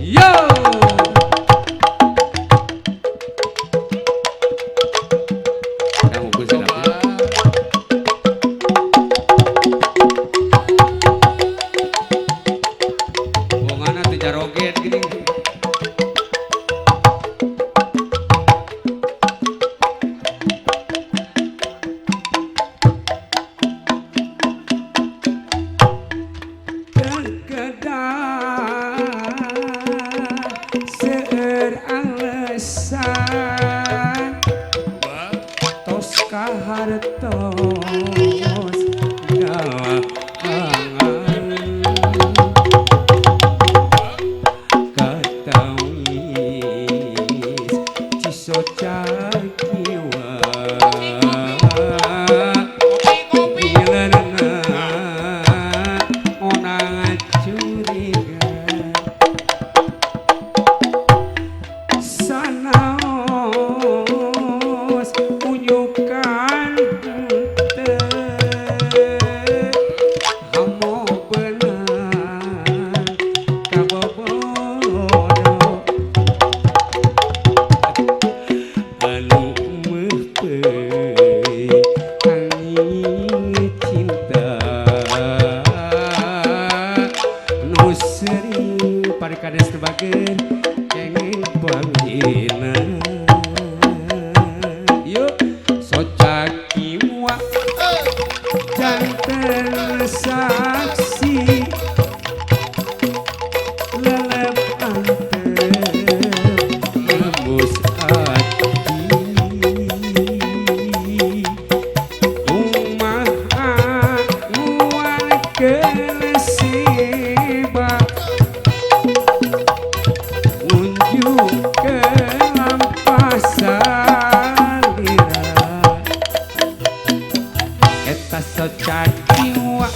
Yo. Kamu pun sedap. Wongana teh jaroget gini. Hartos gawangan katawis ci Soca Kiwa kopi onang curiga sanaos unyukan Parikades tebakeun kenging panggina yuk Soca Kiwa janten saksi lelep antep lembus hati umaha nguarkeun sibak ke lampasan lira eta Soca Kiwa